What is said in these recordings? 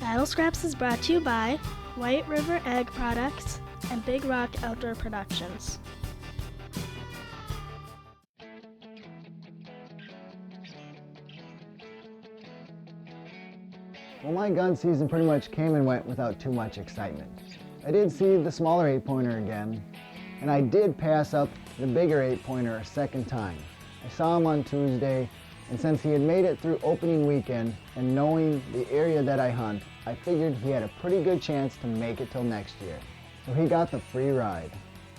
Battle Scraps is brought to you by White River Egg Products and Big Rock Outdoor Productions. Well, my gun season pretty much came and went without too much excitement. I did see the smaller 8-pointer again, and I did pass up the bigger 8-pointer a second time. I saw him on Tuesday, and since he had made it through opening weekend and knowing the area that I hunt, I figured he had a pretty good chance to make it till next year. So he got the free ride.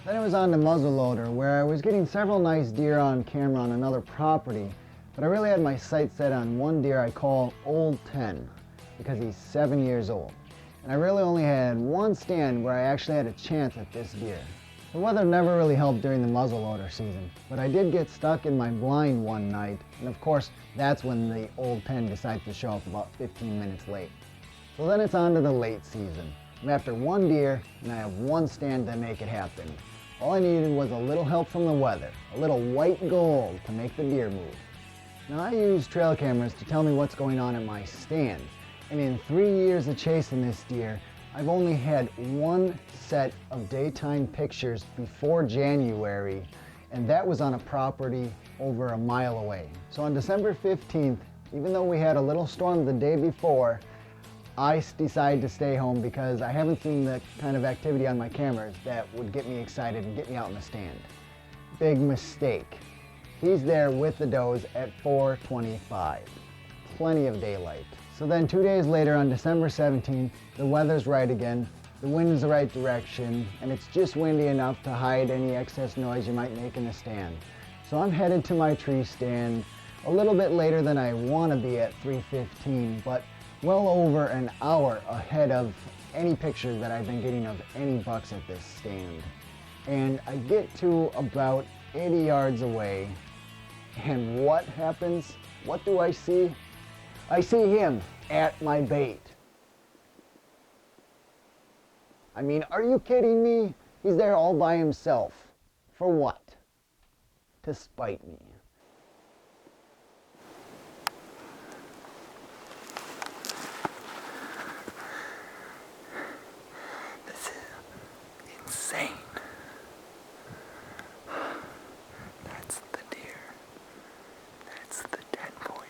Then it was on to muzzleloader, where I was getting several nice deer on camera on another property, but I really had my sights set on one deer I call Old 10, because he's 7 years old. And I really only had one stand where I actually had a chance at this deer. The weather never really helped during the muzzleloader season, but I did get stuck in my blind one night, and of course that's when the Old 10 decided to show up about 15 minutes late. So then it's on to the late season. I'm after one deer, and I have one stand to make it happen. All I needed was a little help from the weather, a little white gold to make the deer move. Now I use trail cameras to tell me what's going on at my stand, and in 3 years of chasing this deer, I've only had one set of daytime pictures before January, and that was on a property over a mile away. So on December 15th, even though we had a little storm the day before, I decided to stay home because I haven't seen the kind of activity on my cameras that would get me excited and get me out in the stand. Big mistake. He's there with the does at 4:25. Plenty of daylight. So then 2 days later on December 17th, the weather's right again, the wind is the right direction, and it's just windy enough to hide any excess noise you might make in the stand. So I'm headed to my tree stand a little bit later than I want to be at 3:15, but well over an hour ahead of any pictures that I've been getting of any bucks at this stand. And I get to about 80 yards away, and what happens? What do I see? I see him at my bait. I mean, are you kidding me? He's there all by himself. For what? To spite me. This is insane. That's the deer. That's the 10-pointer.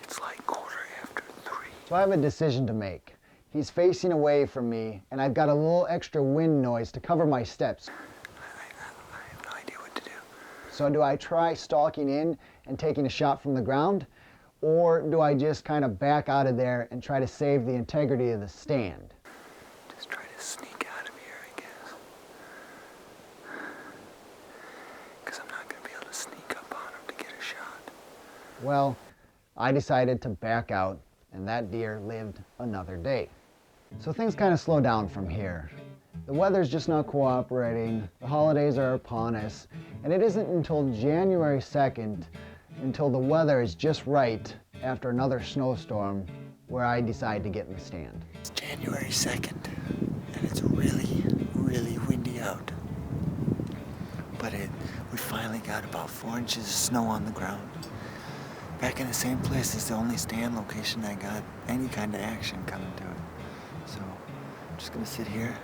It's like 3:15. So I have a decision to make. He's facing away from me, and I've got a little extra wind noise to cover my steps. I have no idea what to do. So do I try stalking in and taking a shot from the ground, or do I just kind of back out of there and try to save the integrity of the stand? Just try to sneak out of here, I guess. Because I'm not going to be able to sneak up on him to get a shot. Well, I decided to back out, and that deer lived another day. So things kind of slow down from here. The weather's just not cooperating, the holidays are upon us, and it isn't until January 2nd, until the weather is just right after another snowstorm, where I decide to get in the stand. It's January 2nd, and it's really, really windy out. But we finally got about 4 inches of snow on the ground. Back in the same place is the only stand location that got any kind of action coming to it. So I'm just gonna sit here,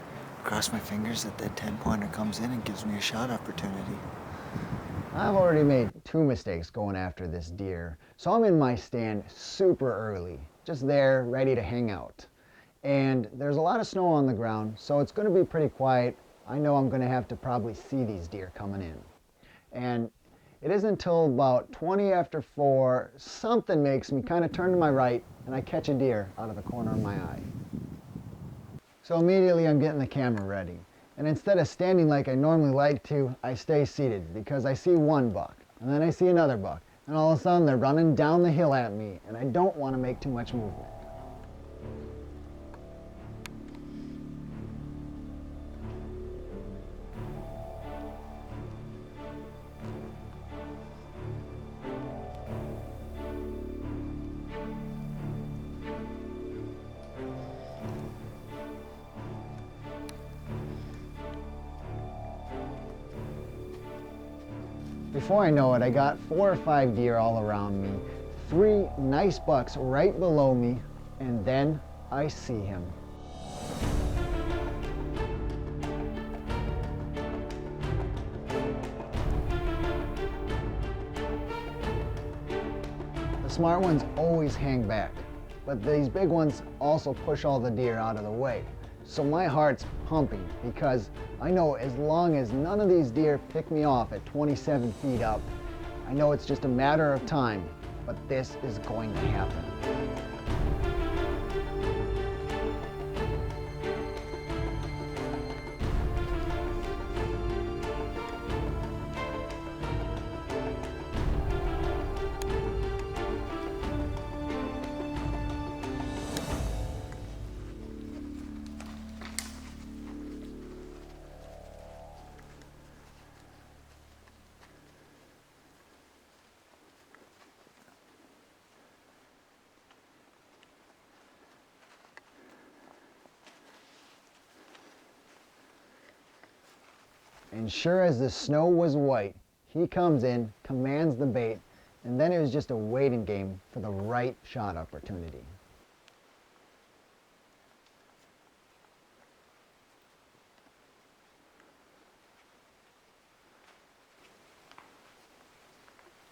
cross my fingers that 10-pointer comes in and gives me a shot opportunity. I've already made 2 mistakes going after this deer, so I'm in my stand super early, just there, ready to hang out. And there's a lot of snow on the ground, so it's gonna be pretty quiet. I know I'm gonna have to probably see these deer coming in. And it isn't until about 20 after 4, something makes me kind of turn to my right, and I catch a deer out of the corner of my eye. So immediately I'm getting the camera ready. And instead of standing like I normally like to, I stay seated because I see one buck, and then I see another buck, and all of a sudden they're running down the hill at me, and I don't want to make too much movement. Before I know it, I got 4 or 5 deer all around me, 3 nice bucks right below me, And then I see him. The smart ones always hang back, but these big ones also push all the deer out of the way. So my heart's pumping because I know as long as none of these deer pick me off at 27 feet up, I know it's just a matter of time, but this is going to happen. And sure as the snow was white, he comes in, commands the bait, and then it was just a waiting game for the right shot opportunity.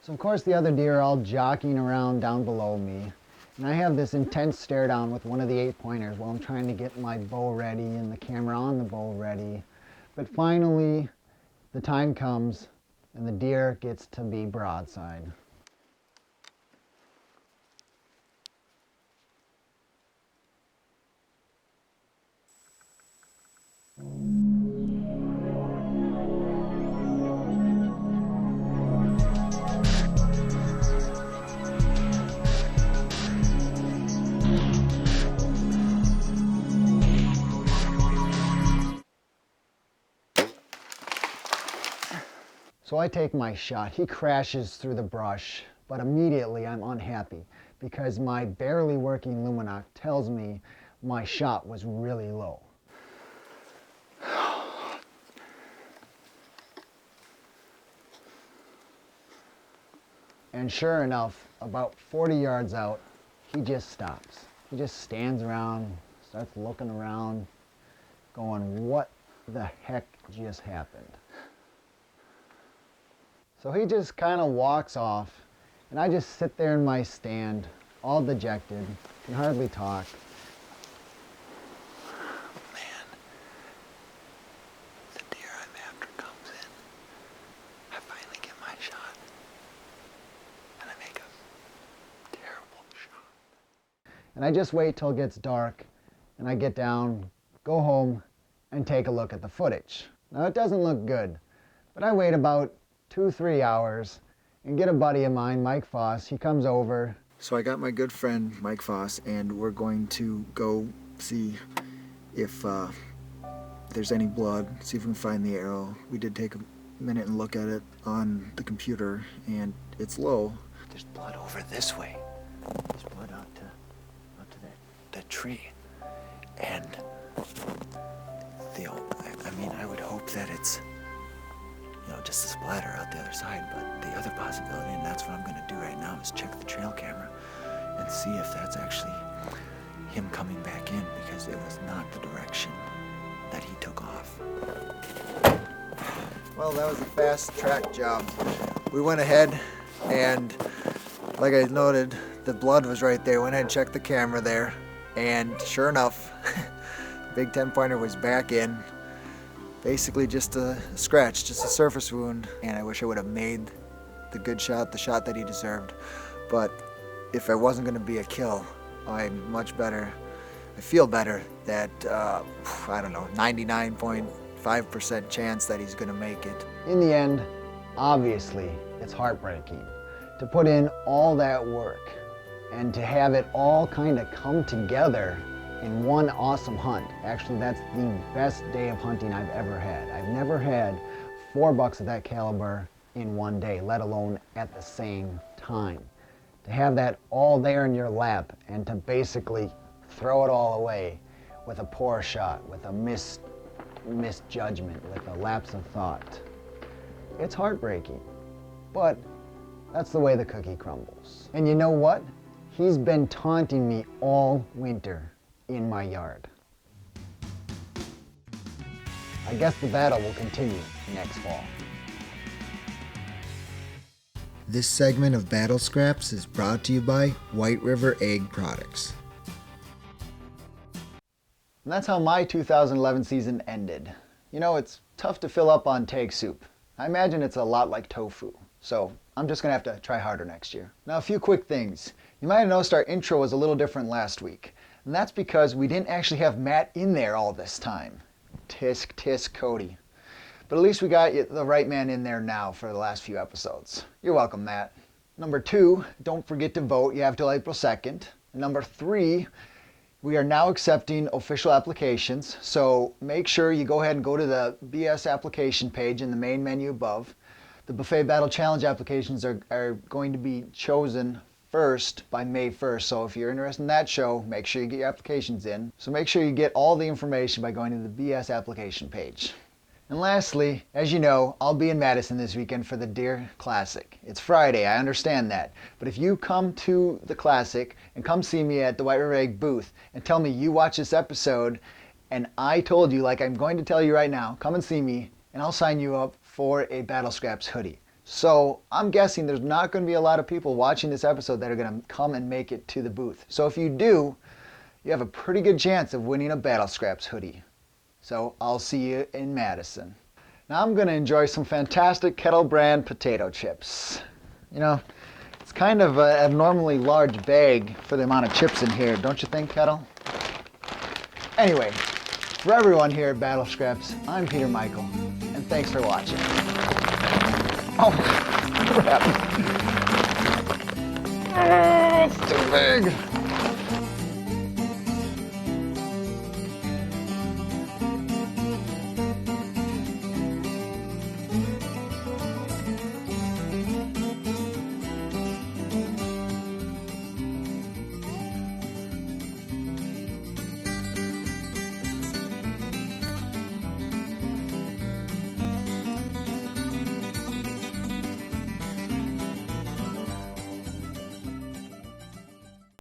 So of course the other deer are all jockeying around down below me, and I have this intense stare down with one of the 8-pointers while I'm trying to get my bow ready and the camera on the bow ready. But finally, the time comes and the deer gets to be broadside. So I take my shot. He crashes through the brush, but immediately I'm unhappy because my barely working Luminoc tells me my shot was really low. And sure enough, about 40 yards out, he just stops. He just stands around, starts looking around, going, what the heck just happened? So he just kind of walks off, and I just sit there in my stand, all dejected, can hardly talk. Man, the deer I'm after comes in. I finally get my shot, and I make a terrible shot. And I just wait till it gets dark, and I get down, go home, and take a look at the footage. Now it doesn't look good, but I wait about 2-3 hours and get a buddy of mine, Mike Foss. He comes over. So I got my good friend Mike Foss, and we're going to go see if there's any blood, see if we can find the arrow. We did take a minute and look at it on the computer, and it's low. There's blood over this way. There's blood out to that tree. And I would hope that it's just a splatter out the other side, but the other possibility, and that's what I'm going to do right now, is check the trail camera and see if that's actually him coming back in, because it was not the direction that he took off. Well, that was a fast track job. We went ahead and, like I noted, the blood was right there. Went ahead and checked the camera there, and sure enough, big 10-pointer was back in. Basically just a scratch, just a surface wound, and I wish I would have made the good shot, the shot that he deserved. But if I wasn't going to be a kill, I feel better that, 99.5% chance that he's going to make it. In the end, obviously, it's heartbreaking to put in all that work and to have it all kind of come together in one awesome hunt. Actually, that's the best day of hunting I've ever had. I've never had 4 bucks of that caliber in one day, let alone at the same time. To have that all there in your lap and to basically throw it all away with a poor shot, with a misjudgment, with a lapse of thought. It's heartbreaking, but that's the way the cookie crumbles. And you know what? He's been taunting me all winter in my yard. I guess the battle will continue next fall. This segment of Battle Scraps is brought to you by White River Egg Products. And that's how my 2011 season ended. You know, it's tough to fill up on tag soup. I imagine it's a lot like tofu, so I'm just gonna have to try harder next year. Now, a few quick things. You might have noticed our intro was a little different last week, and that's because we didn't actually have Matt in there all this time. Tisk, tisk, Cody. But at least we got the right man in there now for the last few episodes. You're welcome, Matt. Number 2, don't forget to vote. You have till April 2nd. And number 3, we are now accepting official applications, so make sure you go ahead and go to the BS application page in the main menu above. The Buffet Battle Challenge applications are going to be chosen first by May 1st, so if you're interested in that show, make sure you get your applications in. So make sure you get all the information by going to the BS application page. And lastly, as you know, I'll be in Madison this weekend for the Deer Classic. It's Friday, I understand that. But if you come to the Classic and come see me at the White River Egg booth and tell me you watch this episode and I told you, like I'm going to tell you right now, come and see me and I'll sign you up for a Battle Scraps hoodie. So I'm guessing there's not going to be a lot of people watching this episode that are going to come and make it to the booth. So if you do, you have a pretty good chance of winning a Battle Scraps hoodie. So I'll see you in Madison. Now I'm going to enjoy some fantastic Kettle brand potato chips. You know, it's kind of an abnormally large bag for the amount of chips in here, don't you think, Kettle? Anyway, for everyone here at Battle Scraps, I'm Peter Michael, and thanks for watching. Oh, crap. Oh, it's too big.